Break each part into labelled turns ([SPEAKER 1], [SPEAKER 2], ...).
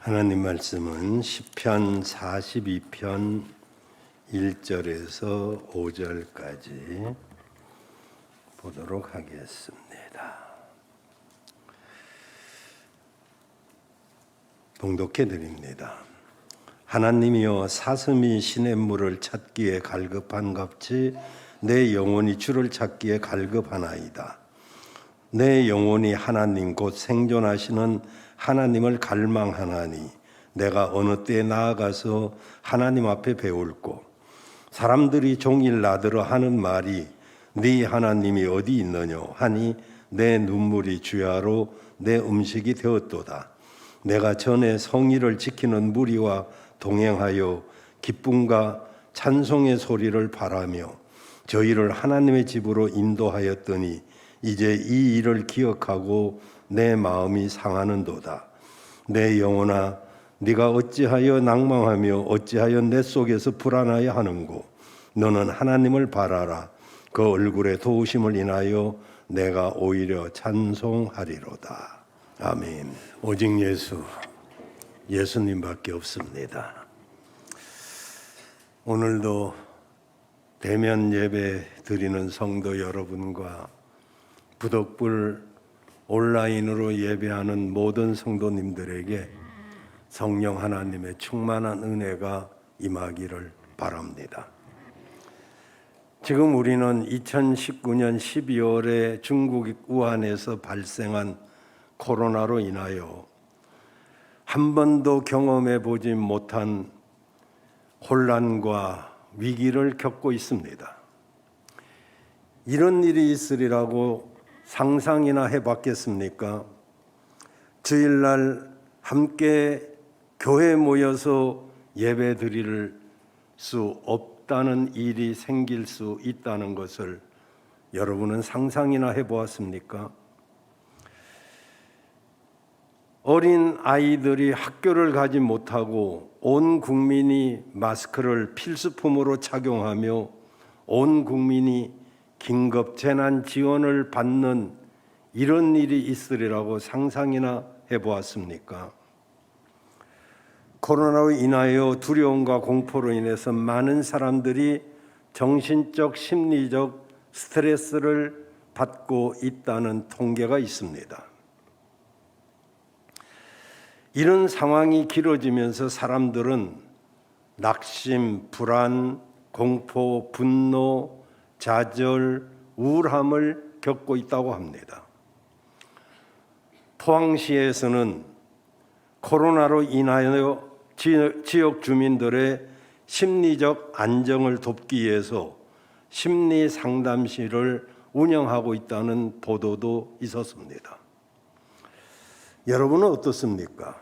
[SPEAKER 1] 하나님 말씀은 시편 42편 1절에서 5절까지 보도록 하겠습니다. 봉독해 드립니다. 하나님이여, 사슴이 시냇물을 찾기에 갈급한 같이 내 영혼이 주를 찾기에 갈급하나이다. 내 영혼이 하나님 곧 생존하시는 하나님을 갈망하나니 내가 어느 때에 나아가서 하나님 앞에 배울꼬. 사람들이 종일 나더러 하는 말이 네 하나님이 어디 있느냐 하니 내 눈물이 주야로 내 음식이 되었도다. 내가 전에 성의를 지키는 무리와 동행하여 기쁨과 찬송의 소리를 바라며 저희를 하나님의 집으로 인도하였더니 이제 이 일을 기억하고 내 마음이 상하는도다. 내 영혼아, 네가 어찌하여 낭망하며 어찌하여 내 속에서 불안하여 하는고. 너는 하나님을 바라라. 그 얼굴의 도우심을 인하여 내가 오히려 찬송하리로다. 아멘. 오직 예수님밖에 없습니다. 오늘도 대면 예배 드리는 성도 여러분과 부덕불 온라인으로 예배하는 모든 성도님들에게 성령 하나님의 충만한 은혜가 임하기를 바랍니다. 지금 우리는 2019년 12월에 중국 우한에서 발생한 코로나로 인하여 한 번도 경험해 보지 못한 혼란과 위기를 겪고 있습니다. 이런 일이 있으리라고 상상이나 해봤겠습니까? 주일날 함께 교회에 모여서 예배 드릴 수 없다는 일이 생길 수 있다는 것을 여러분은 상상이나 해보았습니까? 어린 아이들이 학교를 가지 못하고 온 국민이 마스크를 필수품으로 착용하며 온 국민이 긴급 재난 지원을 받는 이런 일이 있으리라고 상상이나 해보았습니까? 코로나로 인하여 두려움과 공포로 인해서 많은 사람들이 정신적, 심리적 스트레스를 받고 있다는 통계가 있습니다. 이런 상황이 길어지면서 사람들은 낙심, 불안, 공포, 분노, 좌절, 우울함을 겪고 있다고 합니다. 포항시에서는 코로나로 인하여 지역 주민들의 심리적 안정을 돕기 위해서 심리 상담실을 운영하고 있다는 보도도 있었습니다. 여러분은 어떻습니까?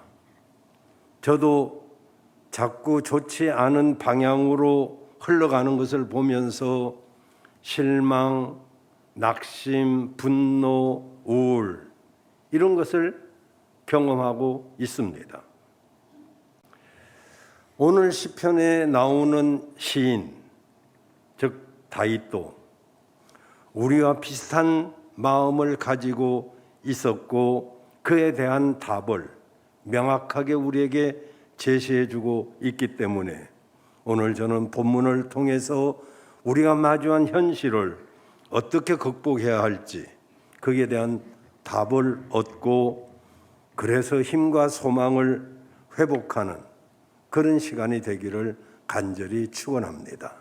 [SPEAKER 1] 저도 자꾸 좋지 않은 방향으로 흘러가는 것을 보면서 실망, 낙심, 분노, 우울 이런 것을 경험하고 있습니다. 오늘 시편에 나오는 시인, 즉 다윗도 우리와 비슷한 마음을 가지고 있었고 그에 대한 답을 명확하게 우리에게 제시해주고 있기 때문에 오늘 저는 본문을 통해서 우리가 마주한 현실을 어떻게 극복해야 할지 거기에 대한 답을 얻고 그래서 힘과 소망을 회복하는 그런 시간이 되기를 간절히 축원합니다.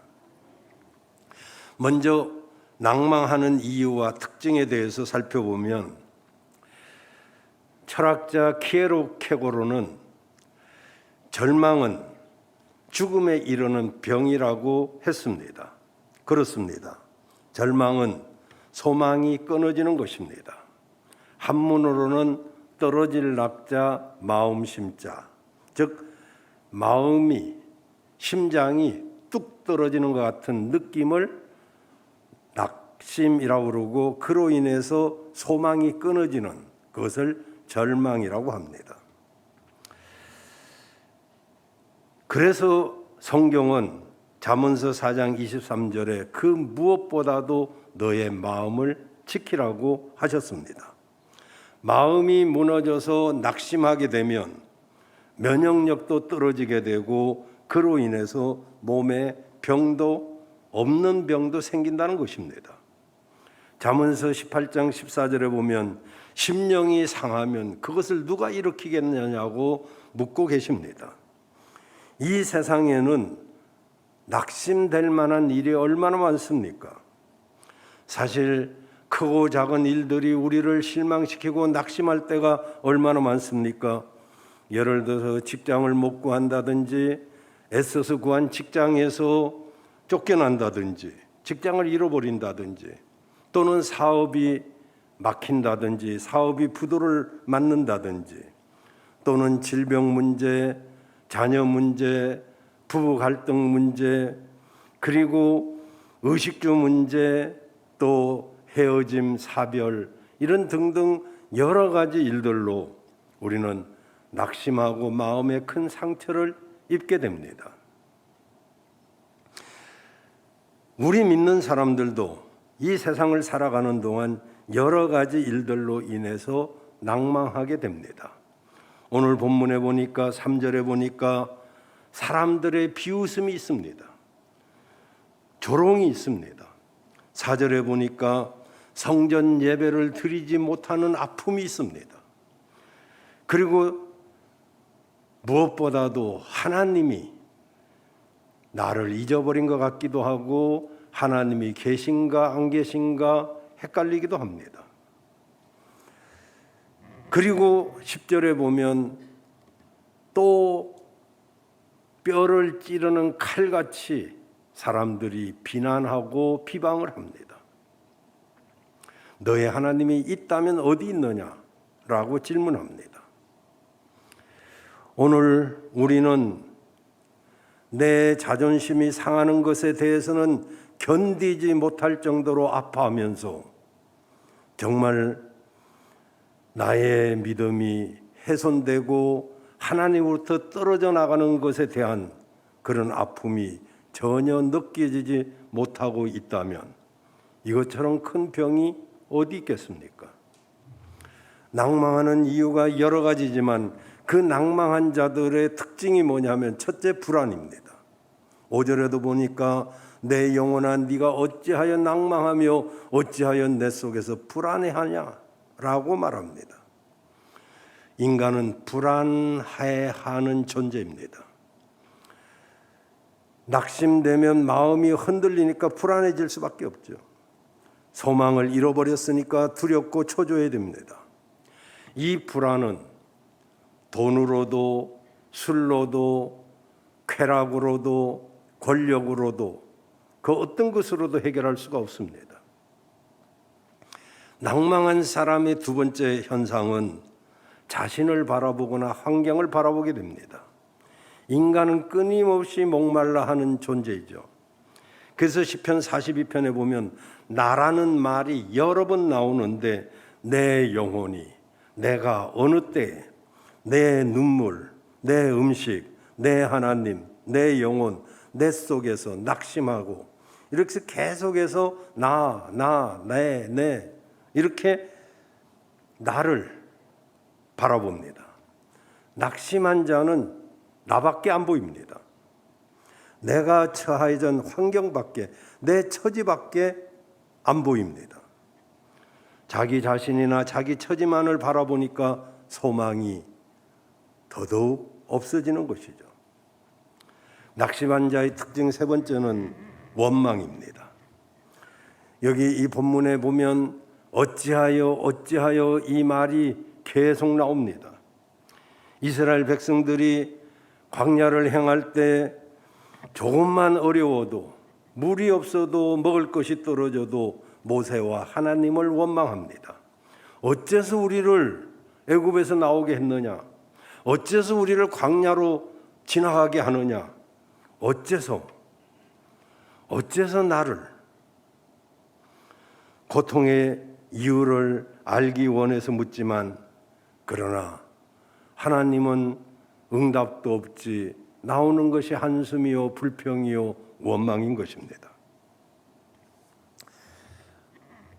[SPEAKER 1] 먼저 낭망하는 이유와 특징에 대해서 살펴보면 철학자 키에로케고르는 절망은 죽음에 이르는 병이라고 했습니다. 그렇습니다. 절망은 소망이 끊어지는 것입니다. 한문으로는 떨어질 낙자 마음 심자, 즉 마음이 심장이 뚝 떨어지는 것 같은 느낌을 낙심이라고 그러고 그로 인해서 소망이 끊어지는 그것을 절망이라고 합니다. 그래서 성경은 잠언서 4장 23절에 그 무엇보다도 너의 마음을 지키라고 하셨습니다. 마음이 무너져서 낙심하게 되면 면역력도 떨어지게 되고 그로 인해서 몸에 병도 없는 병도 생긴다는 것입니다. 잠언서 18장 14절에 보면 심령이 상하면 그것을 누가 일으키겠느냐고 묻고 계십니다. 이 세상에는 낙심될 만한 일이 얼마나 많습니까? 사실 크고 작은 일들이 우리를 실망시키고 낙심할 때가 얼마나 많습니까? 예를 들어서 직장을 못 구한다든지, 애써서 구한 직장에서 쫓겨난다든지, 직장을 잃어버린다든지, 또는 사업이 막힌다든지, 사업이 부도를 맞는다든지, 또는 질병 문제, 자녀 문제, 부부 갈등 문제, 그리고 의식주 문제, 또 헤어짐, 사별, 이런 등등 여러 가지 일들로 우리는 낙심하고 마음에 큰 상처를 입게 됩니다. 우리 믿는 사람들도 이 세상을 살아가는 동안 여러 가지 일들로 인해서 낭망하게 됩니다. 오늘 본문에 보니까 3절에 보니까 사람들의 비웃음이 있습니다. 조롱이 있습니다. 4절에 보니까 성전 예배를 드리지 못하는 아픔이 있습니다. 그리고 무엇보다도 하나님이 나를 잊어버린 것 같기도 하고 하나님이 계신가 안 계신가 헷갈리기도 합니다. 그리고 10절에 보면 또 뼈를 찌르는 칼같이 사람들이 비난하고 비방을 합니다. 너의 하나님이 있다면 어디 있느냐라고 질문합니다. 오늘 우리는 내 자존심이 상하는 것에 대해서는 견디지 못할 정도로 아파하면서 정말 나의 믿음이 훼손되고 하나님으로부터 떨어져 나가는 것에 대한 그런 아픔이 전혀 느껴지지 못하고 있다면 이것처럼 큰 병이 어디 있겠습니까? 낭망하는 이유가 여러 가지지만 그 낭망한 자들의 특징이 뭐냐면 첫째, 불안입니다. 5절에도 보니까 내 영혼아 네가 어찌하여 낭망하며 어찌하여 내 속에서 불안해하냐라고 말합니다. 인간은 불안해하는 존재입니다. 낙심되면 마음이 흔들리니까 불안해질 수밖에 없죠. 소망을 잃어버렸으니까 두렵고 초조해야 됩니다. 이 불안은 돈으로도 술로도 쾌락으로도 권력으로도 그 어떤 것으로도 해결할 수가 없습니다. 낭망한 사람의 두 번째 현상은 자신을 바라보거나 환경을 바라보게 됩니다. 인간은 끊임없이 목말라 하는 존재이죠. 그래서 시편 42편에 보면 나라는 말이 여러 번 나오는데 내 영혼이 내가 어느 때에 내 눈물, 내 음식, 내 하나님, 내 영혼, 내 속에서 낙심하고 이렇게 계속해서 내 이렇게 나를 바라봅니다. 낙심한 자는 나밖에 안 보입니다. 내가 처하던 환경밖에, 내 처지밖에 안 보입니다. 자기 자신이나 자기 처지만을 바라보니까 소망이 더더욱 없어지는 것이죠. 낙심한 자의 특징 세 번째는 원망입니다. 여기 이 본문에 보면 어찌하여 이 말이 계속 나옵니다. 이스라엘 백성들이 광야를 행할 때 조금만 어려워도 물이 없어도 먹을 것이 떨어져도 모세와 하나님을 원망합니다. 어째서 우리를 애굽에서 나오게 했느냐? 어째서 우리를 광야로 지나가게 하느냐? 어째서 나를 고통의 이유를 알기 원해서 묻지만 그러나 하나님은 응답도 없지 나오는 것이 한숨이요 불평이요 원망인 것입니다.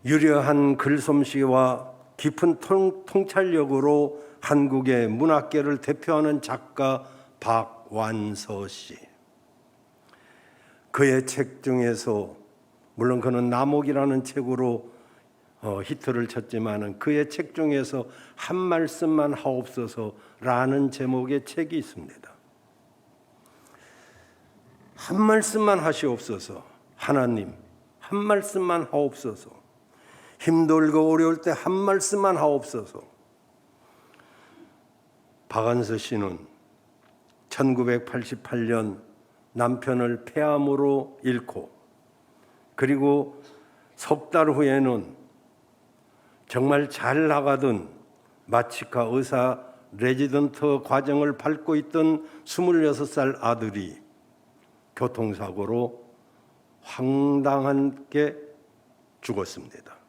[SPEAKER 1] 유려한 글솜씨와 깊은 통찰력으로 한국의 문학계를 대표하는 작가 박완서 씨. 그의 책 중에서 물론 그는 남옥이라는 책으로 히트를 쳤지만은 그의 책 중에서 한 말씀만 하옵소서라는 제목의 책이 있습니다. 한 말씀만 하시옵소서. 하나님, 한 말씀만 하옵소서. 힘들고 어려울 때 한 말씀만 하옵소서. 박완서 씨는 1988년 남편을 폐암으로 잃고 그리고 석 달 후에는 정말 잘 나가던 마취과 의사 레지던트 과정을 밟고 있던 26살 아들이 교통사고로 황당하게 죽었습니다.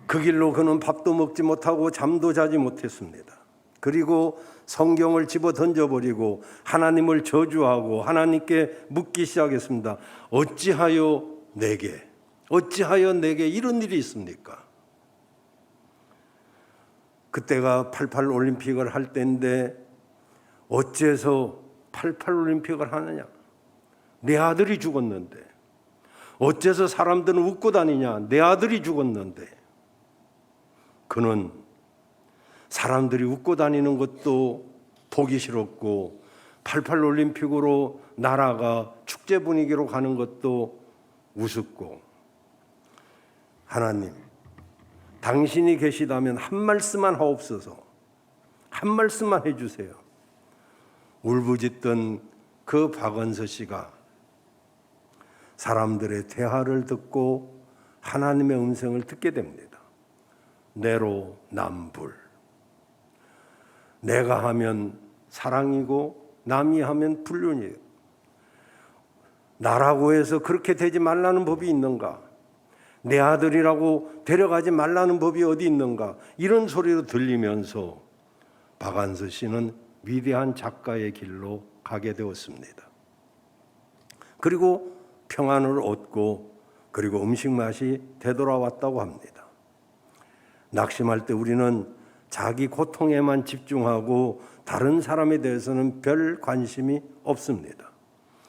[SPEAKER 1] 그 길로 그는 밥도 먹지 못하고 잠도 자지 못했습니다. 그리고 성경을 집어 던져버리고 하나님을 저주하고 하나님께 묻기 시작했습니다. 어찌하여 내게 이런 일이 있습니까? 그때가 88 올림픽을 할 때인데 어째서 88 올림픽을 하느냐? 내 아들이 죽었는데. 어째서 사람들은 웃고 다니냐? 내 아들이 죽었는데. 그는 사람들이 웃고 다니는 것도 보기 싫었고 88 올림픽으로 나라가 축제 분위기로 가는 것도 우습고 하나님, 당신이 계시다면 한 말씀만 하옵소서. 한 말씀만 해주세요. 울부짖던 그 박완서 씨가 사람들의 대화를 듣고 하나님의 음성을 듣게 됩니다. 내로남불. 내가 하면 사랑이고 남이 하면 불륜이에요. 나라고 해서 그렇게 되지 말라는 법이 있는가? 내 아들이라고 데려가지 말라는 법이 어디 있는가? 이런 소리로 들리면서 박완서 씨는 위대한 작가의 길로 가게 되었습니다. 그리고 평안을 얻고 그리고 음식 맛이 되돌아왔다고 합니다. 낙심할 때 우리는 자기 고통에만 집중하고 다른 사람에 대해서는 별 관심이 없습니다.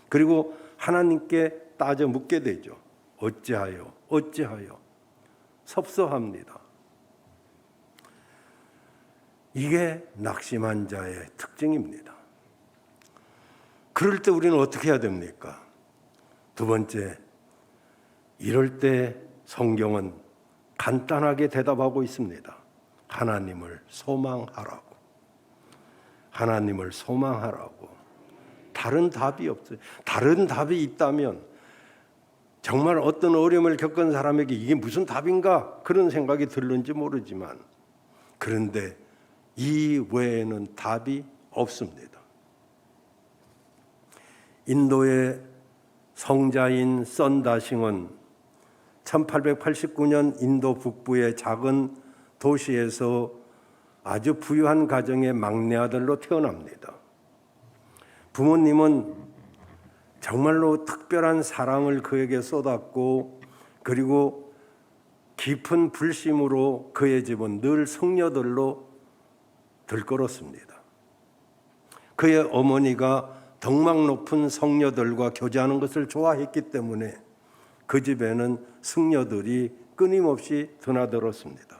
[SPEAKER 1] 그리고 하나님께 따져 묻게 되죠. 어찌하여 섭섭합니다. 이게 낙심한 자의 특징입니다. 그럴 때 우리는 어떻게 해야 됩니까? 두 번째, 이럴 때 성경은 간단하게 대답하고 있습니다. 하나님을 소망하라고. 하나님을 소망하라고. 다른 답이 없어요. 다른 답이 있다면 정말 어떤 어려움을 겪은 사람에게 이게 무슨 답인가 그런 생각이 들는지 모르지만 그런데 이 외에는 답이 없습니다. 인도의 성자인 선다싱은 1889년 인도 북부의 작은 도시에서 아주 부유한 가정의 막내 아들로 태어납니다. 부모님은 정말로 특별한 사랑을 그에게 쏟았고 그리고 깊은 불심으로 그의 집은 늘 성녀들로 들끓었습니다. 그의 어머니가 덕망 높은 성녀들과 교제하는 것을 좋아했기 때문에 그 집에는 승려들이 끊임없이 드나들었습니다.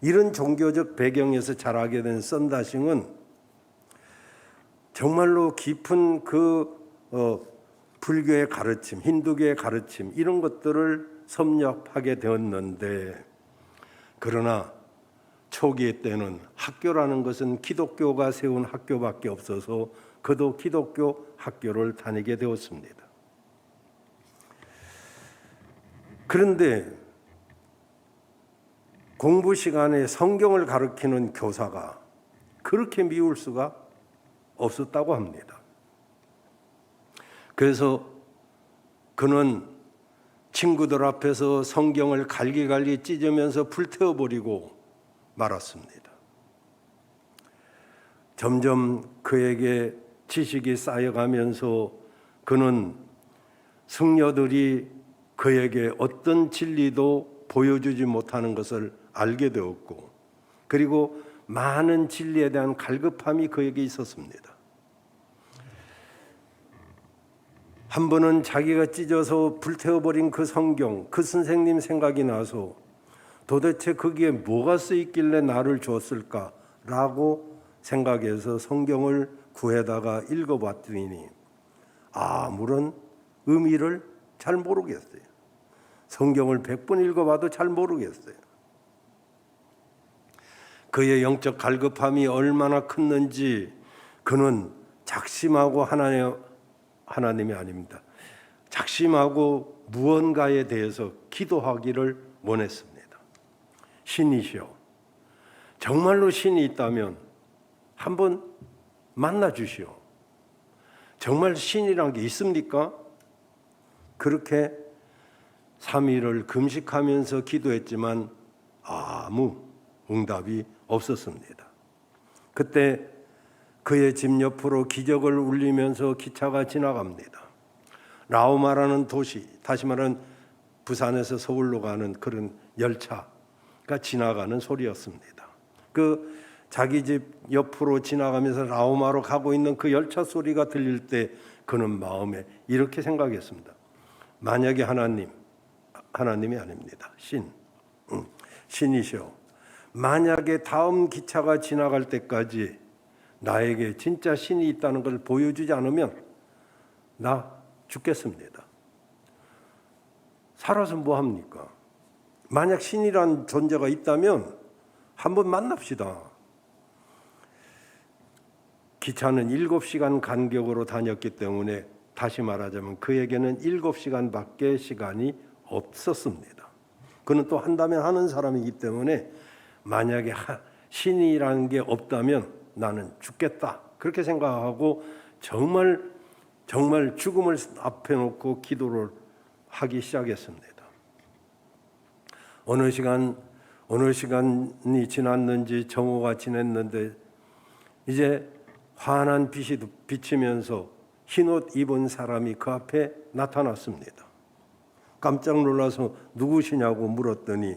[SPEAKER 1] 이런 종교적 배경에서 자라게 된 선다싱은 정말로 깊은 불교의 가르침, 힌두교의 가르침 이런 것들을 섭렵하게 되었는데 그러나 초기 때는 학교라는 것은 기독교가 세운 학교밖에 없어서 그도 기독교 학교를 다니게 되었습니다. 그런데 공부 시간에 성경을 가르치는 교사가 그렇게 미울 수가 없었다고 합니다. 그래서 그는 친구들 앞에서 성경을 갈기갈기 찢으면서 불태워버리고 말았습니다. 점점 그에게 지식이 쌓여가면서 그는 승려들이 그에게 어떤 진리도 보여주지 못하는 것을 알게 되었고, 그리고 많은 진리에 대한 갈급함이 그에게 있었습니다. 한 번은 자기가 찢어서 불태워버린 그 성경, 그 선생님 생각이 나서 도대체 거기에 뭐가 쓰였길래 나를 줬을까라고 생각해서 성경을 구해다가 읽어봤더니 아무런 의미를 잘 모르겠어요. 성경을 100번 읽어봐도 잘 모르겠어요. 그의 영적 갈급함이 얼마나 컸는지 그는 작심하고 하나님이 아닙니다. 작심하고 무언가에 대해서 기도하기를 원했습니다. 신이시여, 정말로 신이 있다면 한번 만나 주시오. 정말 신이란 게 있습니까? 그렇게 3일을 금식하면서 기도했지만 아무 응답이 없었습니다. 그때 그의 집 옆으로 기적을 울리면서 기차가 지나갑니다. 라오마라는 도시, 다시 말하면 부산에서 서울로 가는 그런 열차가 지나가는 소리였습니다. 그 자기 집 옆으로 지나가면서 라오마로 가고 있는 그 열차 소리가 들릴 때 그는 마음에 이렇게 생각했습니다. 만약에 하나님이 아닙니다. 신이시여, 만약에 다음 기차가 지나갈 때까지 나에게 진짜 신이 있다는 걸 보여주지 않으면 나 죽겠습니다. 살아서 뭐 합니까? 만약 신이란 존재가 있다면 한번 만납시다. 기차는 7시간 간격으로 다녔기 때문에 다시 말하자면 그에게는 7시간밖에 시간이 없었습니다. 그는 또 한다면 하는 사람이기 때문에 만약에 신이라는 게 없다면 나는 죽겠다, 그렇게 생각하고 정말 죽음을 앞에 놓고 기도를 하기 시작했습니다. 어느 시간이 지났는지 정오가 지났는데 이제 환한 빛이 비치면서 흰옷 입은 사람이 그 앞에 나타났습니다. 깜짝 놀라서 누구시냐고 물었더니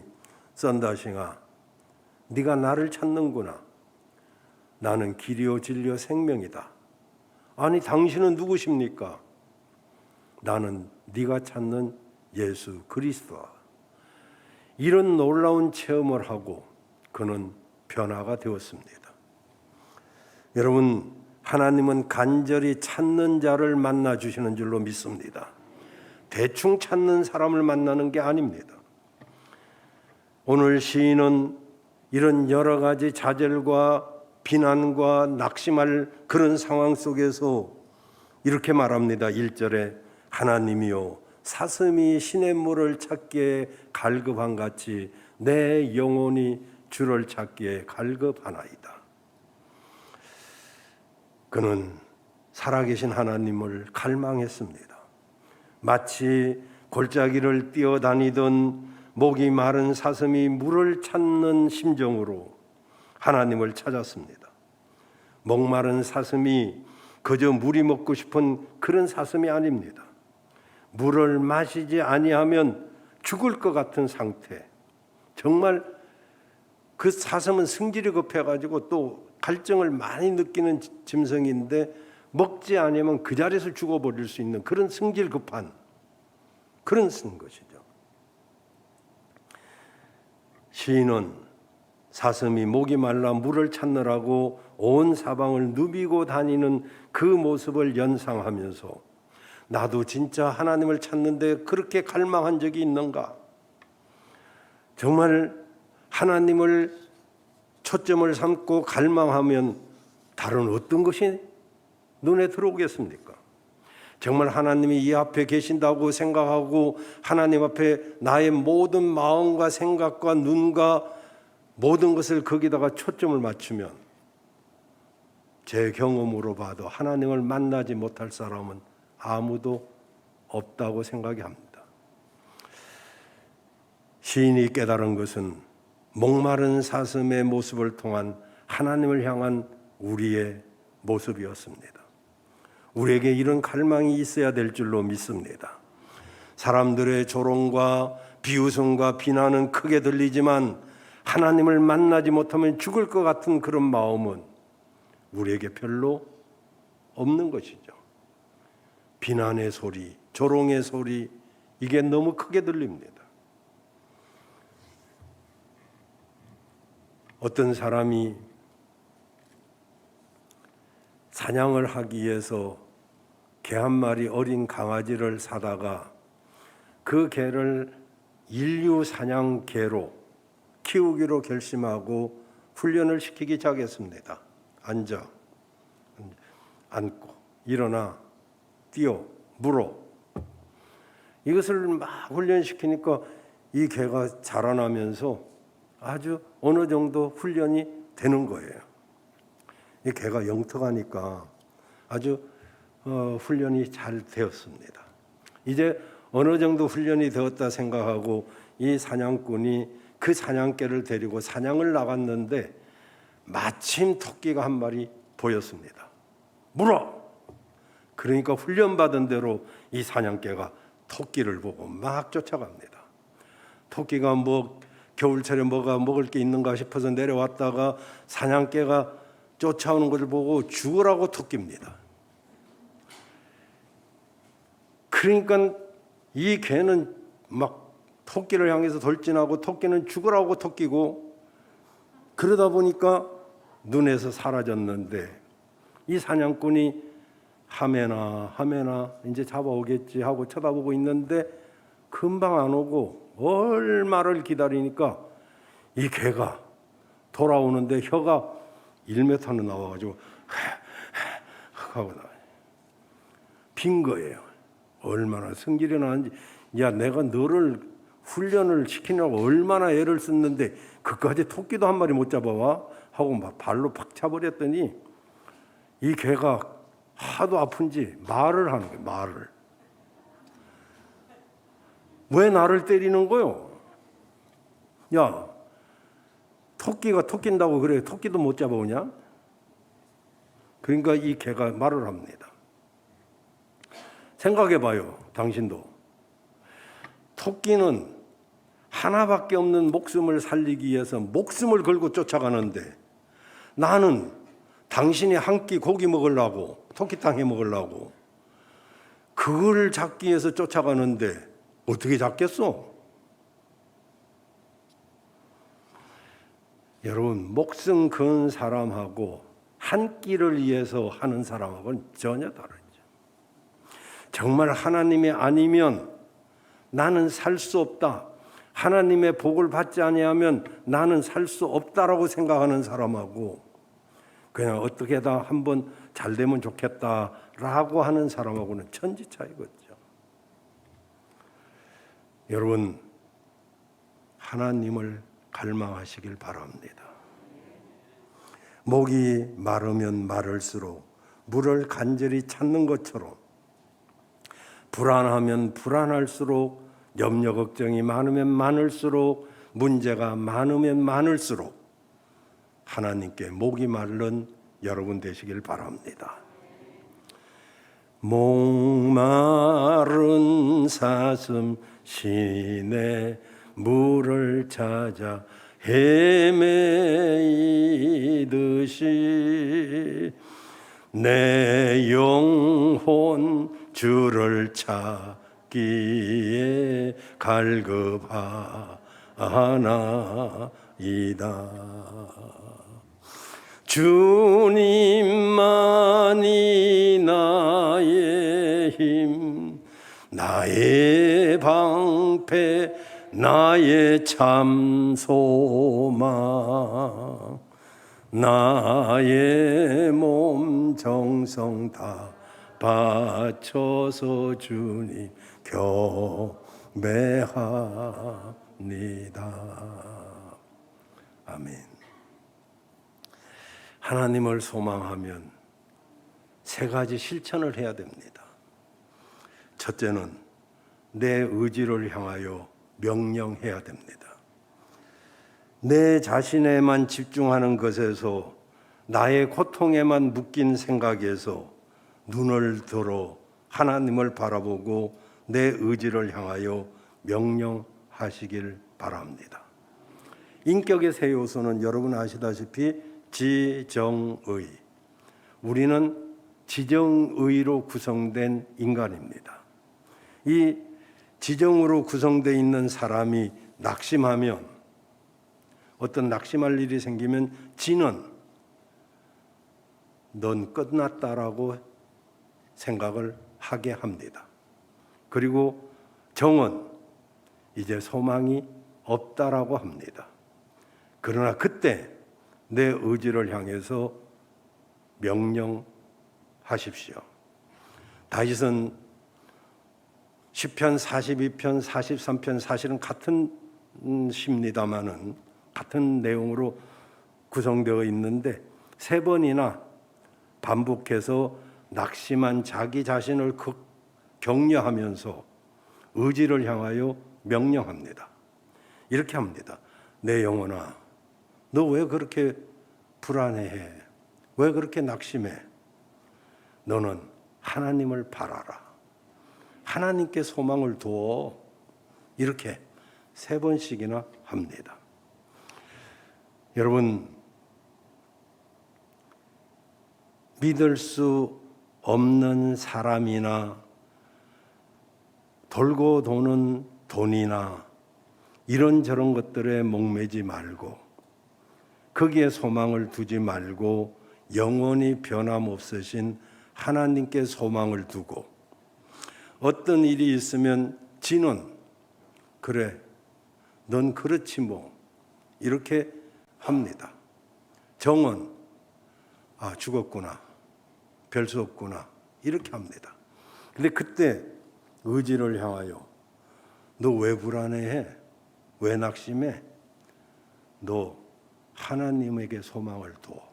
[SPEAKER 1] 썬다싱아, 네가 나를 찾는구나. 나는 길이요 진리요 생명이다. 아니 당신은 누구십니까? 나는 네가 찾는 예수 그리스도다. 이런 놀라운 체험을 하고 그는 변화가 되었습니다. 여러분, 하나님은 간절히 찾는 자를 만나 주시는 줄로 믿습니다. 대충 찾는 사람을 만나는 게 아닙니다. 오늘 시인은 이런 여러 가지 좌절과 비난과 낙심할 그런 상황 속에서 이렇게 말합니다. 1절에 하나님이여 사슴이 시냇물을 찾기에 갈급한 같이 내 영혼이 주를 찾기에 갈급하나이다. 그는 살아계신 하나님을 갈망했습니다. 마치 골짜기를 뛰어다니던 목이 마른 사슴이 물을 찾는 심정으로 하나님을 찾았습니다. 목마른 사슴이 그저 물이 먹고 싶은 그런 사슴이 아닙니다. 물을 마시지 아니하면 죽을 것 같은 상태. 정말 그 사슴은 승질이 급해가지고 또 갈증을 많이 느끼는 짐승인데 먹지 않으면 그 자리에서 죽어버릴 수 있는 그런 승질 급한 그런 것이죠. 시인은 사슴이 목이 말라 물을 찾느라고 온 사방을 누비고 다니는 그 모습을 연상하면서 나도 진짜 하나님을 찾는데 그렇게 갈망한 적이 있는가? 정말 하나님을 초점을 삼고 갈망하면 다른 어떤 것이 눈에 들어오겠습니까? 정말 하나님이 이 앞에 계신다고 생각하고 하나님 앞에 나의 모든 마음과 생각과 눈과 모든 것을 거기다가 초점을 맞추면 제 경험으로 봐도 하나님을 만나지 못할 사람은 아무도 없다고 생각이 합니다. 시인이 깨달은 것은 목마른 사슴의 모습을 통한 하나님을 향한 우리의 모습이었습니다. 우리에게 이런 갈망이 있어야 될 줄로 믿습니다. 사람들의 조롱과 비웃음과 비난은 크게 들리지만 하나님을 만나지 못하면 죽을 것 같은 그런 마음은 우리에게 별로 없는 것이죠. 비난의 소리, 조롱의 소리, 이게 너무 크게 들립니다. 어떤 사람이 사냥을 하기 위해서 개 한 마리 어린 강아지를 사다가 그 개를 인류 사냥 개로 키우기로 결심하고 훈련을 시키기 시작했습니다. 앉고 일어나 뛰어 물어. 이것을 막 훈련시키니까 이 개가 자라나면서 아주 어느 정도 훈련이 되는 거예요. 이 개가 영특하니까 아주 훈련이 잘 되었습니다. 이제 어느 정도 훈련이 되었다 생각하고 이 사냥꾼이 그 사냥개를 데리고 사냥을 나갔는데 마침 토끼가 한 마리 보였습니다. 물어! 그러니까 훈련받은 대로 이 사냥개가 토끼를 보고 막 쫓아갑니다. 토끼가 뭐 겨울철에 뭐가 먹을 게 있는가 싶어서 내려왔다가 사냥개가 쫓아오는 것을 보고 죽으라고 토끼입니다. 그러니까 이 개는 막 토끼를 향해서 돌진하고 토끼는 죽으라고 토끼고, 그러다 보니까 눈에서 사라졌는데 이 사냥꾼이 하메나 이제 잡아오겠지 하고 쳐다보고 있는데 금방 안 오고 얼마를 기다리니까 이 개가 돌아오는데 혀가 1m는 나와가지고 하고 빈 거예요. 얼마나 성질이 나는지. 야, 내가 너를 훈련을 시키려고 얼마나 애를 썼는데 그까지 토끼도 한 마리 못 잡아와? 하고 막 발로 팍 차버렸더니 이 개가 하도 아픈지 말을 하는 거예요. 말을. 왜 나를 때리는 거요? 야, 토끼가 토낀다고 그래 토끼도 못 잡아오냐? 그러니까 이 개가 말을 합니다. 생각해봐요. 당신도. 토끼는 하나밖에 없는 목숨을 살리기 위해서 목숨을 걸고 쫓아가는데 나는 당신이 한 끼 고기 먹으려고 토끼탕 해 먹으려고 그걸 잡기 위해서 쫓아가는데 어떻게 잡겠어? 여러분, 목숨 건 사람하고 한 끼를 위해서 하는 사람하고는 전혀 다르죠. 정말 하나님이 아니면 나는 살 수 없다. 하나님의 복을 받지 아니하면 나는 살 수 없다라고 생각하는 사람하고 그냥 어떻게다 한번 잘 되면 좋겠다라고 하는 사람하고는 천지 차이거든요. 여러분, 하나님을 갈망하시길 바랍니다. 목이 마르면 마를수록 물을 간절히 찾는 것처럼 불안하면 불안할수록 염려 걱정이 많으면 많을수록 문제가 많으면 많을수록 하나님께 목이 마른 여러분 되시길 바랍니다. 목마른 사슴 시내 물을 찾아 헤매이듯이 내 영혼 주를 찾기에 갈급하나이다. 주님만이 나의 힘, 나의 방패, 나의 참 소망, 나의 몸 정성 다 바쳐서 주님 경배합니다. 아멘. 하나님을 소망하면 세 가지 실천을 해야 됩니다. 첫째는 내 의지를 향하여 명령해야 됩니다. 내 자신에만 집중하는 것에서 나의 고통에만 묶인 생각에서 눈을 들어 하나님을 바라보고 내 의지를 향하여 명령하는 하시길 바랍니다. 인격의 세 요소는 여러분 아시다시피 지정의. 우리는 지정의로 구성된 인간입니다. 이 지정으로 구성되어 있는 사람이 낙심하면, 어떤 낙심할 일이 생기면 지는 넌 끝났다라고 생각을 하게 합니다. 그리고 정은 이제 소망이 없다라고 합니다. 그러나 그때 내 의지를 향해서 명령하십시오. 다윗은 시편 42편, 43편 사실은 같은 시입니다마는 같은 내용으로 구성되어 있는데 세 번이나 반복해서 낙심한 자기 자신을 격려하면서 의지를 향하여 명령합니다. 이렇게 합니다. 내 영혼아, 너 왜 그렇게 불안해해? 왜 그렇게 낙심해? 너는 하나님을 바라라. 하나님께 소망을 두어. 이렇게 세 번씩이나 합니다. 여러분, 믿을 수 없는 사람이나 돌고 도는 돈이나 이런저런 것들에 목매지 말고, 거기에 소망을 두지 말고 영원히 변함없으신 하나님께 소망을 두고, 어떤 일이 있으면 지는 그래, 넌 그렇지 뭐, 이렇게 합니다. 정은 죽었구나, 별 수 없구나, 이렇게 합니다. 근데 그때 의지를 향하여 너 왜 불안해해? 왜 낙심해? 너 하나님에게 소망을 두어.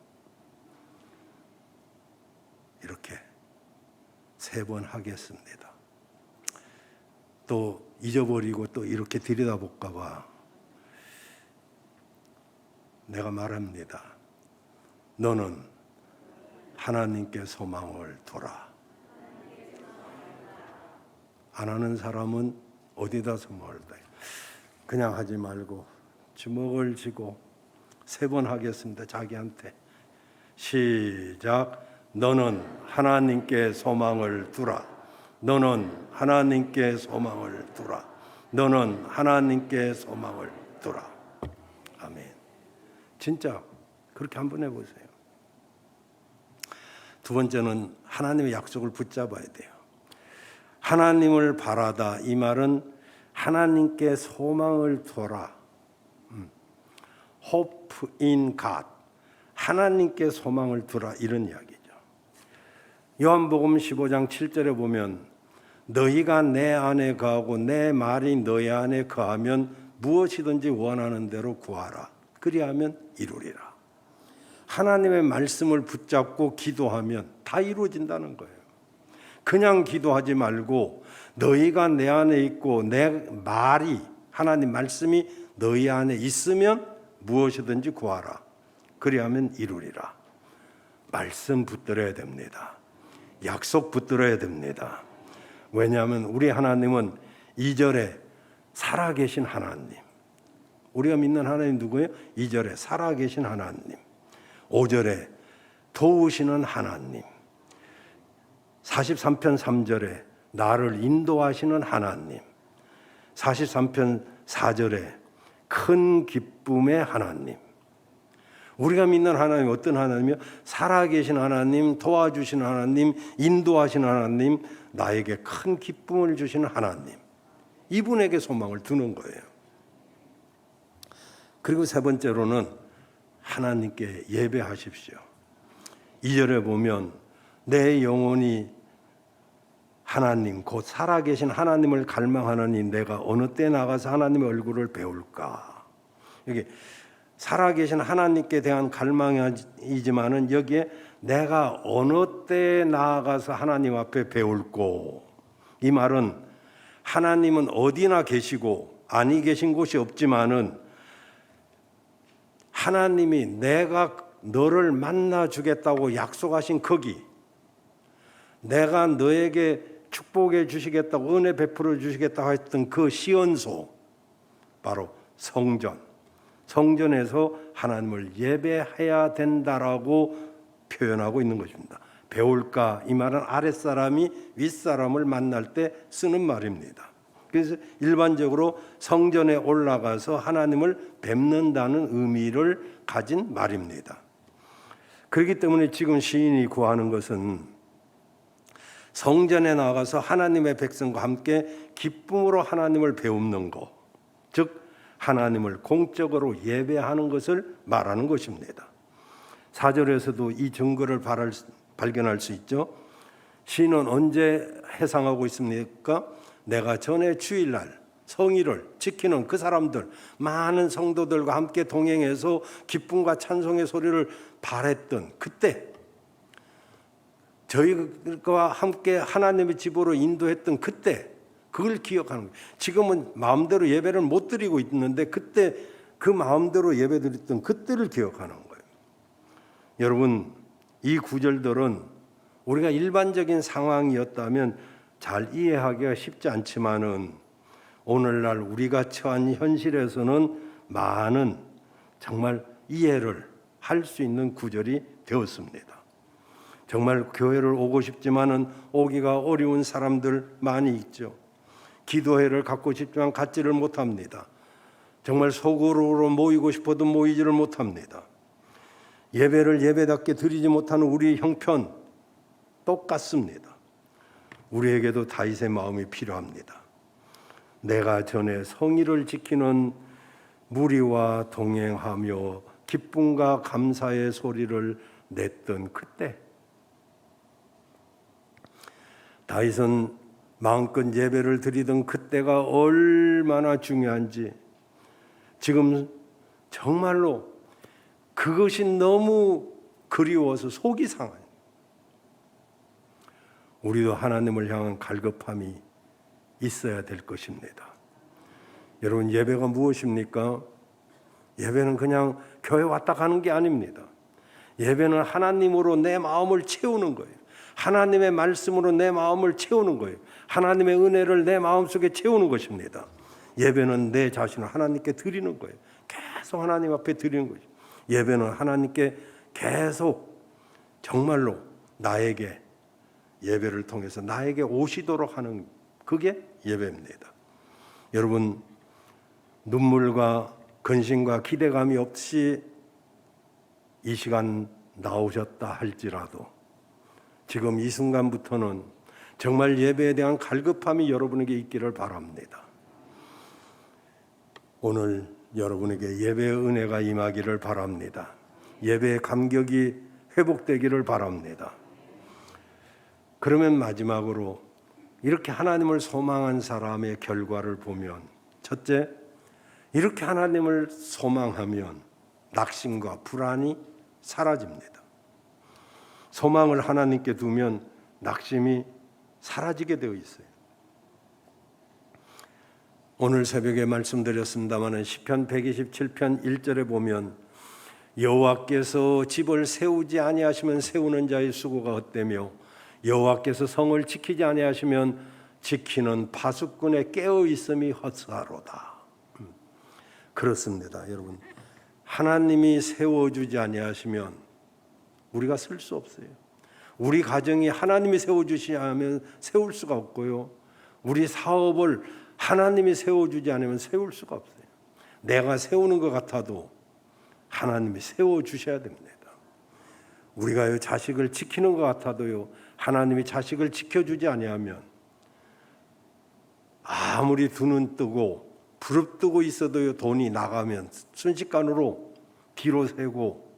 [SPEAKER 1] 이렇게 세 번 하겠습니다. 또 잊어버리고 또 이렇게 들여다볼까 봐 내가 말합니다. 너는 하나님께 소망을 두라. 안 하는 사람은 어디다 소망을 둬요? 그냥 하지 말고 주먹을 쥐고 세 번 하겠습니다. 자기한테. 시작. 너는 하나님께 소망을 두라. 너는 하나님께 소망을 두라. 너는 하나님께 소망을 두라. 아멘. 진짜 그렇게 한번 해보세요. 두 번째는 하나님의 약속을 붙잡아야 돼요. 하나님을 바라다, 이 말은 하나님께 소망을 두라. Hope in God. 하나님께 소망을 두라, 이런 이야기죠. 요한복음 15장 7절에 보면 너희가 내 안에 거하고 내 말이 너희 안에 거하면 무엇이든지 원하는 대로 구하라. 그리하면 이루리라. 하나님의 말씀을 붙잡고 기도하면 다 이루어진다는 거예요. 그냥 기도하지 말고 너희가 내 안에 있고 내 말이, 하나님 말씀이 너희 안에 있으면 무엇이든지 구하라. 그리하면 이루리라. 말씀 붙들어야 됩니다. 약속 붙들어야 됩니다. 왜냐하면 우리 하나님은 2절에 살아계신 하나님, 우리가 믿는 하나님 누구예요? 2절에 살아계신 하나님, 5절에 도우시는 하나님, 43편 3절에 나를 인도하시는 하나님, 43편 4절에 큰 기쁨의 하나님. 우리가 믿는 하나님 어떤 하나님이요? 살아계신 하나님, 도와주시는 하나님, 인도하시는 하나님, 나에게 큰 기쁨을 주시는 하나님. 이분에게 소망을 두는 거예요. 그리고 세 번째로는 하나님께 예배하십시오. 2절에 보면 내 영혼이 하나님, 곧 살아계신 하나님을 갈망하느니 내가 어느 때 나가서 하나님의 얼굴을 배울까. 여기 살아계신 하나님께 대한 갈망이지만은 여기에 내가 어느 때 나아가서 하나님 앞에 배울고, 이 말은 하나님은 어디나 계시고 아니 계신 곳이 없지만은 하나님이 내가 너를 만나 주겠다고 약속하신 거기, 내가 너에게 축복해 주시겠다고, 은혜 베풀어 주시겠다고 했던 그 시온소, 바로 성전. 성전에서 하나님을 예배해야 된다라고 표현하고 있는 것입니다. 배울가 이 말은 아랫사람이 윗사람을 만날 때 쓰는 말입니다. 그래서 일반적으로 성전에 올라가서 하나님을 뵙는다는 의미를 가진 말입니다. 그렇기 때문에 지금 시인이 구하는 것은 성전에 나가서 하나님의 백성과 함께 기쁨으로 하나님을 배우는 것, 즉 하나님을 공적으로 예배하는 것을 말하는 것입니다. 4절에서도 이 증거를 발견할 수 있죠. 시인은 언제 해상하고 있습니까? 내가 전에 주일날 성일을 지키는 그 사람들, 많은 성도들과 함께 동행해서 기쁨과 찬송의 소리를 발했던 그때, 저희가 함께 하나님의 집으로 인도했던 그때, 그걸 기억하는 거예요. 지금은 마음대로 예배를 못 드리고 있는데 그때 그 마음대로 예배 드렸던 그때를 기억하는 거예요. 여러분, 이 구절들은 우리가 일반적인 상황이었다면 잘 이해하기가 쉽지 않지만은 오늘날 우리가 처한 현실에서는 많은 정말 이해를 할 수 있는 구절이 되었습니다. 정말 교회를 오고 싶지만은 오기가 어려운 사람들 많이 있죠. 기도회를 갖고 싶지만 갖지를 못합니다. 정말 소그룹으로 모이고 싶어도 모이지를 못합니다. 예배를 예배답게 드리지 못하는 우리의 형편 똑같습니다. 우리에게도 다윗의 마음이 필요합니다. 내가 전에 성의를 지키는 무리와 동행하며 기쁨과 감사의 소리를 냈던 그때, 다윗은 마음껏 예배를 드리던 그때가 얼마나 중요한지 지금 정말로 그것이 너무 그리워서 속이 상해요. 우리도 하나님을 향한 갈급함이 있어야 될 것입니다. 여러분, 예배가 무엇입니까? 예배는 그냥 교회 왔다 가는 게 아닙니다. 예배는 하나님으로 내 마음을 채우는 거예요. 하나님의 말씀으로 내 마음을 채우는 거예요. 하나님의 은혜를 내 마음속에 채우는 것입니다. 예배는 내 자신을 하나님께 드리는 거예요. 계속 하나님 앞에 드리는 거죠. 예배는 하나님께 계속 정말로 나에게 예배를 통해서 나에게 오시도록 하는, 그게 예배입니다. 여러분, 눈물과 근심과 기대감이 없이 이 시간 나오셨다 할지라도 지금 이 순간부터는 정말 예배에 대한 갈급함이 여러분에게 있기를 바랍니다. 오늘 여러분에게 예배의 은혜가 임하기를 바랍니다. 예배의 감격이 회복되기를 바랍니다. 그러면 마지막으로 이렇게 하나님을 소망한 사람의 결과를 보면, 첫째, 이렇게 하나님을 소망하면 낙심과 불안이 사라집니다. 소망을 하나님께 두면 낙심이 사라지게 되어 있어요. 오늘 새벽에 말씀드렸습니다마는 시편 127편 1절에 보면 여호와께서 집을 세우지 아니하시면 세우는 자의 수고가 헛되며 여호와께서 성을 지키지 아니하시면 지키는 파수꾼의 깨어 있음이 헛사로다. 그렇습니다, 여러분. 하나님이 세워주지 아니하시면 우리가 쓸 수 없어요. 우리 가정이 하나님이 세워주시지 않으면 세울 수가 없고요. 우리 사업을 하나님이 세워주지 않으면 세울 수가 없어요. 내가 세우는 것 같아도 하나님이 세워주셔야 됩니다. 우리가 자식을 지키는 것 같아도요, 하나님이 자식을 지켜주지 아니하면 아무리 두 눈 뜨고 부릅뜨고 있어도요, 돈이 나가면 순식간으로 뒤로 새고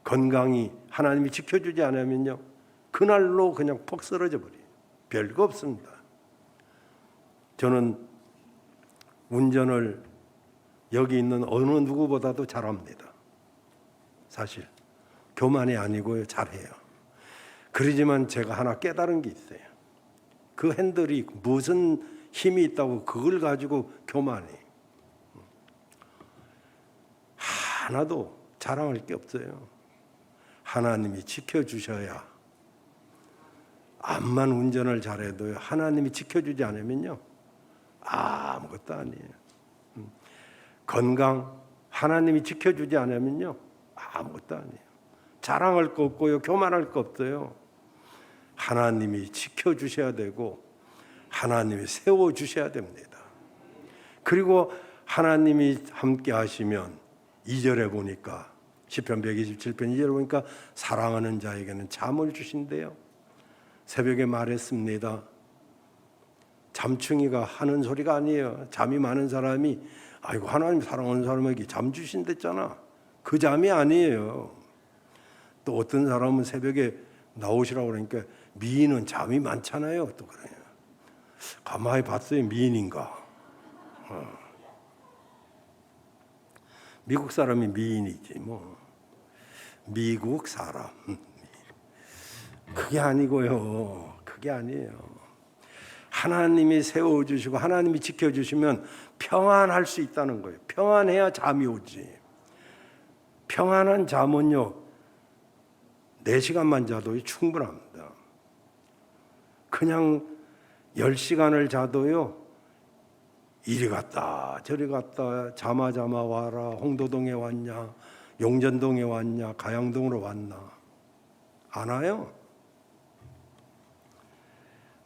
[SPEAKER 1] 건강이 하나님이 지켜주지 않으면요, 그날로 그냥 퍽 쓰러져 버려요. 별거 없습니다. 저는 운전을 여기 있는 어느 누구보다도 잘합니다. 사실 교만이 아니고요, 잘해요. 그러지만 제가 하나 깨달은 게 있어요. 그 핸들이 무슨 힘이 있다고 그걸 가지고 교만해. 하나도 자랑할 게 없어요. 하나님이 지켜주셔야, 암만 운전을 잘해도요, 하나님이 지켜주지 않으면요, 아무것도 아니에요. 건강, 하나님이 지켜주지 않으면요 아무것도 아니에요. 자랑할 거 없고요, 교만할 거 없어요. 하나님이 지켜주셔야 되고 하나님이 세워주셔야 됩니다. 그리고 하나님이 함께 하시면 2절에 보니까 시편 127편 2절에 보니까 사랑하는 자에게는 잠을 주신대요. 새벽에 말했습니다. 잠충이가 하는 소리가 아니에요. 잠이 많은 사람이 아이고 하나님 사랑하는 사람에게 잠 주신댔잖아. 그 잠이 아니에요. 또 어떤 사람은 새벽에 나오시라고 그러니까 미인은 잠이 많잖아요. 또 그래요. 가만히 봤어요. 미인인가? 미국 사람이 미인이지 뭐. 미국 사람. 그게 아니고요. 그게 아니에요. 하나님이 세워주시고 하나님이 지켜주시면 평안할 수 있다는 거예요. 평안해야 잠이 오지. 평안한 잠은요 4시간만 자도 충분합니다. 그냥 10시간을 자도요 이리 갔다 저리 갔다 자마 와라, 홍도동에 왔냐, 용전동에 왔냐, 가양동으로 왔나 안 와요.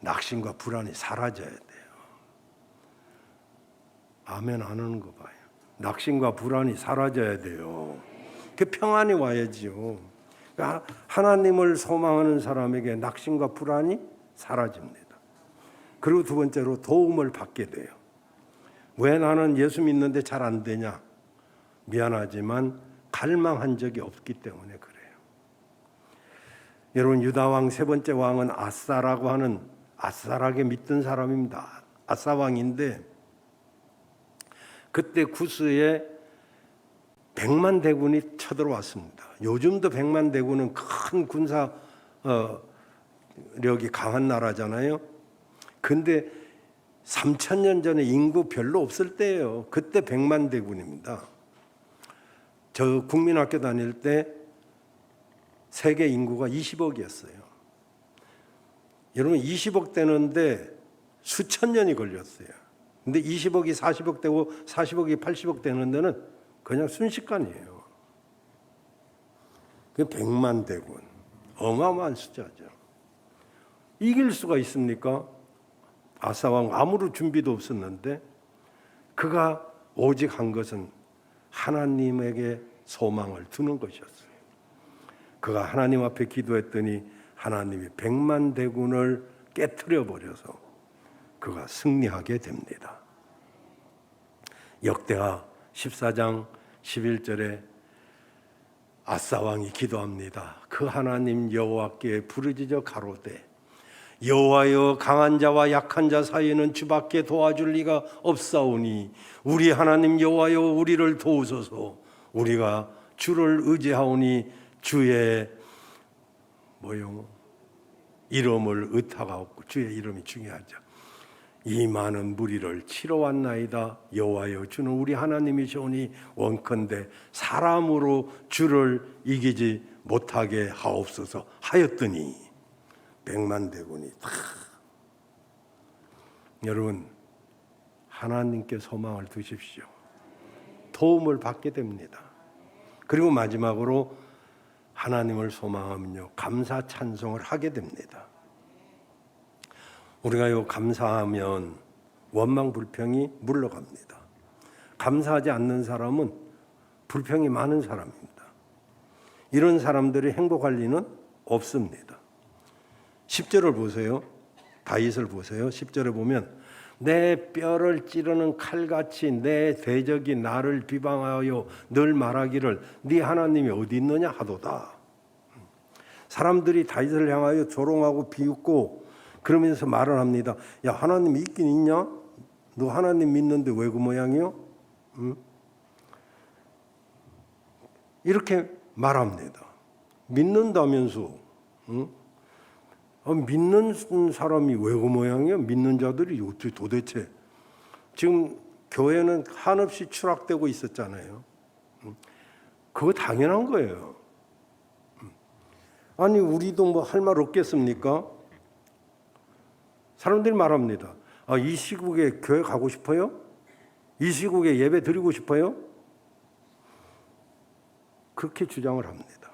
[SPEAKER 1] 낙심과 불안이 사라져야 돼요. 아멘 안 하는 거 봐요. 낙심과 불안이 사라져야 돼요. 그 평안이 와야지요. 그러니까 하나님을 소망하는 사람에게 낙심과 불안이 사라집니다. 그리고 두 번째로 도움을 받게 돼요. 왜 나는 예수 믿는데 잘 안 되냐? 미안하지만 갈망한 적이 없기 때문에 그래요. 여러분 유다왕 세 번째 왕은 아사라고 하는 아싸라게 믿던 사람입니다. 아사 왕인데 그때 구스에 100만 대군이 쳐들어왔습니다. 요즘도 100만 대군은 큰 군사력이 강한 나라잖아요. 근데 3000년 전에 인구 별로 없을 때예요. 그때 100만 대군입니다. 저 국민학교 다닐 때 세계 인구가 20억이었어요. 여러분 20억 되는데 수천 년이 걸렸어요. 근데 20억이 40억 되고 40억이 80억 되는 데는 그냥 순식간이에요. 그 100만 대군. 어마어마한 숫자죠. 이길 수가 있습니까? 아사왕 아무런 준비도 없었는데 그가 오직 한 것은 하나님에게 소망을 두는 것이었어요. 그가 하나님 앞에 기도했더니 하나님이 100만 대군을 깨트려 버려서 그가 승리하게 됩니다. 역대하 14장 11절에 아사 왕이 기도합니다. 그 하나님 여호와께 부르짖어 가로되 여호와여 강한 자와 약한 자 사이에는 주밖에 도와줄 리가 없사오니 우리 하나님 여호와여 우리를 도우소서. 우리가 주를 의지하오니 주의 이름을 의탁하옵고 주의 이름이 중요하죠. 이 많은 무리를 치러 왔나이다. 여호와여 주는 우리 하나님이시오니 원컨대 사람으로 주를 이기지 못하게 하옵소서 하였더니 100만 대군이 다. 여러분 하나님께 소망을 두십시오. 도움을 받게 됩니다. 그리고 마지막으로 하나님을 소망하면요 감사 찬송을 하게 됩니다. 우리가요 감사하면 원망 불평이 물러갑니다. 감사하지 않는 사람은 불평이 많은 사람입니다. 이런 사람들이 행복할 리는 없습니다. 10절을 보세요. 다윗을 보세요. 10절에 보면 내 뼈를 찌르는 칼같이 내 대적이 나를 비방하여 늘 말하기를 네 하나님이 어디 있느냐 하도다. 사람들이 다윗을 향하여 조롱하고 비웃고 그러면서 말을 합니다. 야 하나님 있긴 있냐? 너 하나님 믿는데 왜 그 모양이요? 이렇게 말합니다. 믿는다면서 믿는 사람이 왜 그 모양이야? 믿는 자들이 어떻게 도대체 지금 교회는 한없이 추락되고 있었잖아요. 그거 당연한 거예요. 아니 우리도 뭐 할 말 없겠습니까? 사람들이 말합니다. 이 시국에 교회 가고 싶어요? 이 시국에 예배 드리고 싶어요? 그렇게 주장을 합니다.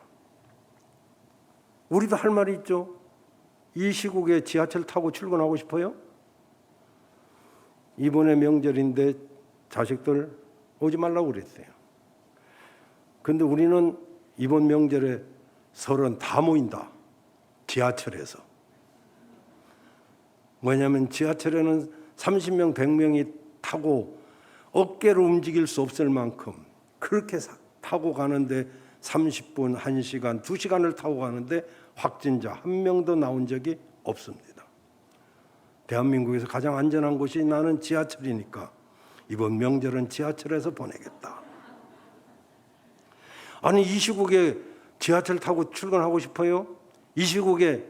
[SPEAKER 1] 우리도 할 말이 있죠. 이 시국에 지하철 타고 출근하고 싶어요? 이번에 명절인데 자식들 오지 말라고 그랬어요. 근데 우리는 이번 명절에 설은 다 모인다. 지하철에서. 뭐냐면 지하철에는 30명, 100명이 타고 어깨로 움직일 수 없을 만큼 그렇게 타고 가는데 30분, 1시간, 2시간을 타고 가는데 확진자 한 명도 나온 적이 없습니다. 대한민국에서 가장 안전한 곳이 나는 지하철이니까 이번 명절은 지하철에서 보내겠다. 아니 이 시국에 지하철 타고 출근하고 싶어요? 이 시국에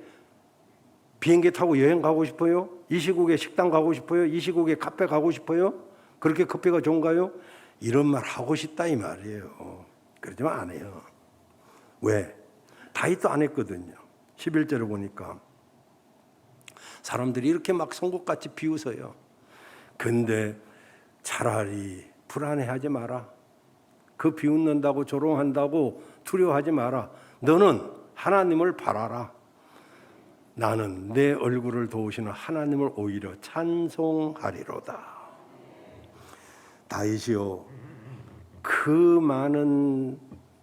[SPEAKER 1] 비행기 타고 여행 가고 싶어요? 이 시국에 식당 가고 싶어요? 이 시국에 카페 가고 싶어요? 그렇게 커피가 좋은가요? 이런 말 하고 싶다 이 말이에요. 그러지만 안 해요. 왜? 다윗도 안 했거든요. 11절을 보니까 사람들이 이렇게 막 송곳같이 비웃어요. 근데 차라리 불안해하지 마라. 그 비웃는다고 조롱한다고 두려워하지 마라. 너는 하나님을 바라라. 나는 내 얼굴을 도우시는 하나님을 오히려 찬송하리로다. 다윗이요, 그 많은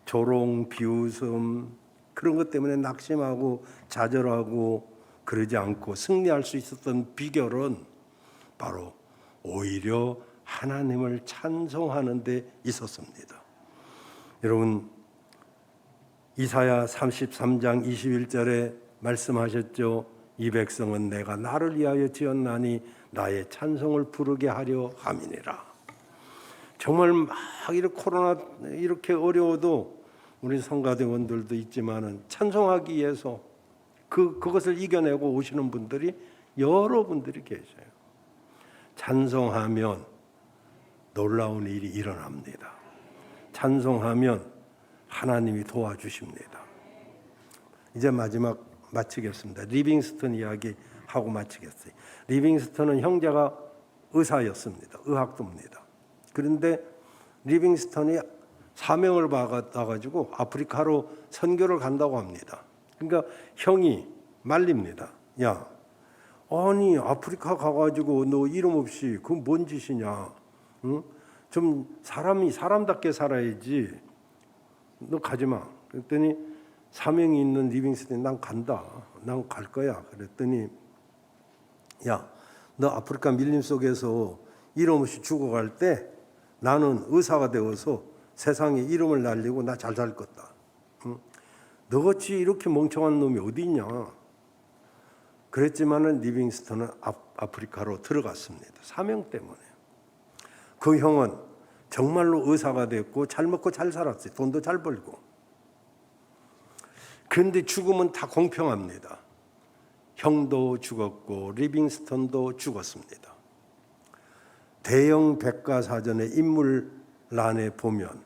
[SPEAKER 1] 조롱, 비웃음 그런 것 때문에 낙심하고 좌절하고 그러지 않고 승리할 수 있었던 비결은 바로 오히려 하나님을 찬송하는 데 있었습니다. 여러분, 이사야 33장 21절에 말씀하셨죠. 이 백성은 내가 나를 위하여 지었나니 나의 찬송을 부르게 하려 함이니라. 정말 막 이렇게 코로나 이렇게 어려워도 우리 성가대원들도 있지만은 찬송하기 위해서 그것을 이겨내고 오시는 분들이 여러분들이 계셔요. 찬송하면 놀라운 일이 일어납니다. 찬송하면 하나님이 도와주십니다. 이제 마지막 마치겠습니다. 리빙스턴 이야기 하고 마치겠어요. 리빙스턴은 형제가 의사였습니다. 의학도입니다. 그런데 리빙스턴이 사명을 받아가지고 아프리카로 선교를 간다고 합니다. 그러니까 형이 말립니다. 야, 아니 아프리카 가가지고 너 이름 없이 그건 뭔 짓이냐? 응? 좀 사람답게 살아야지. 너 가지 마. 그랬더니 사명이 있는 리빙스턴이 난 간다. 난 갈 거야. 그랬더니 야, 너 아프리카 밀림 속에서 이름 없이 죽어갈 때 나는 의사가 되어서 세상에 이름을 날리고 나 잘 살 거다. 응? 너같이 이렇게 멍청한 놈이 어디 있냐. 그랬지만은 리빙스턴은 아프리카로 들어갔습니다. 사명 때문에. 그 형은 정말로 의사가 됐고 잘 먹고 잘 살았어요. 돈도 잘 벌고. 그런데 죽음은 다 공평합니다. 형도 죽었고 리빙스턴도 죽었습니다. 대형 백과사전의 인물란에 보면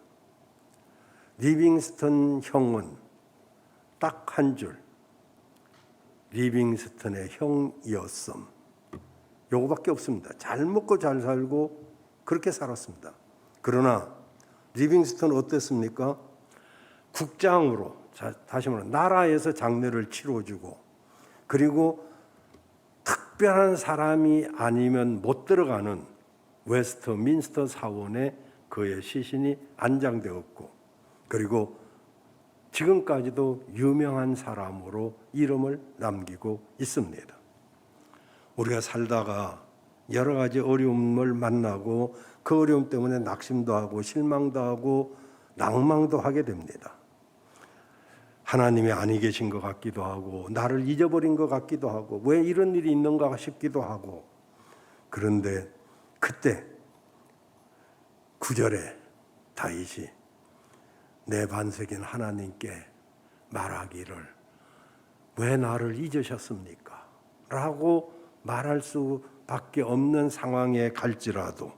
[SPEAKER 1] 리빙스턴 형은 딱 한 줄, 리빙스턴의 형이었음. 요거밖에 없습니다. 잘 먹고 잘 살고 그렇게 살았습니다. 그러나 리빙스턴은 어땠습니까? 국장으로, 다시 말하면 나라에서 장례를 치러주고, 그리고 특별한 사람이 아니면 못 들어가는 웨스트민스터 사원에 그의 시신이 안장되었고, 그리고 지금까지도 유명한 사람으로 이름을 남기고 있습니다. 우리가 살다가 여러 가지 어려움을 만나고 그 어려움 때문에 낙심도 하고 실망도 하고 낭망도 하게 됩니다. 하나님이 아니 계신 것 같기도 하고 나를 잊어버린 것 같기도 하고 왜 이런 일이 있는가 싶기도 하고, 그런데 그때 9절에 다윗이 내 반석인 하나님께 말하기를 왜 나를 잊으셨습니까? 라고 말할 수밖에 없는 상황에 갈지라도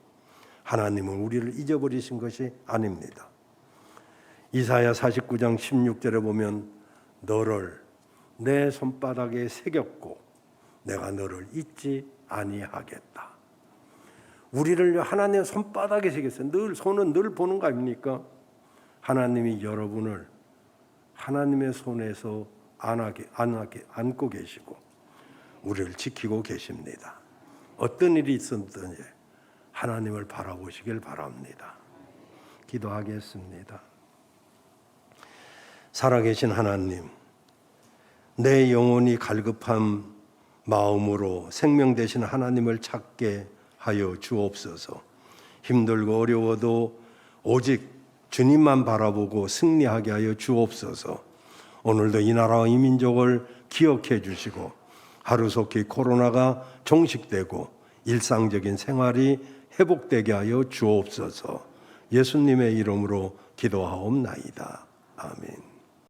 [SPEAKER 1] 하나님은 우리를 잊어버리신 것이 아닙니다. 이사야 49장 16절에 보면 너를 내 손바닥에 새겼고 내가 너를 잊지 아니하겠다. 우리를 하나님의 손바닥에 새겼어요. 늘 손은 늘 보는 거 아닙니까? 하나님이 여러분을 하나님의 손에서 안고 계시고 우리를 지키고 계십니다. 어떤 일이 있었든지 하나님을 바라보시길 바랍니다. 기도하겠습니다. 살아계신 하나님, 내 영혼이 갈급한 마음으로 생명 되신 하나님을 찾게 하여 주옵소서. 힘들고 어려워도 오직 주님만 바라보고 승리하게 하여 주옵소서. 오늘도 이 나라와 이 민족을 기억해 주시고 하루속히 코로나가 종식되고 일상적인 생활이 회복되게 하여 주옵소서. 예수님의 이름으로 기도하옵나이다. 아멘.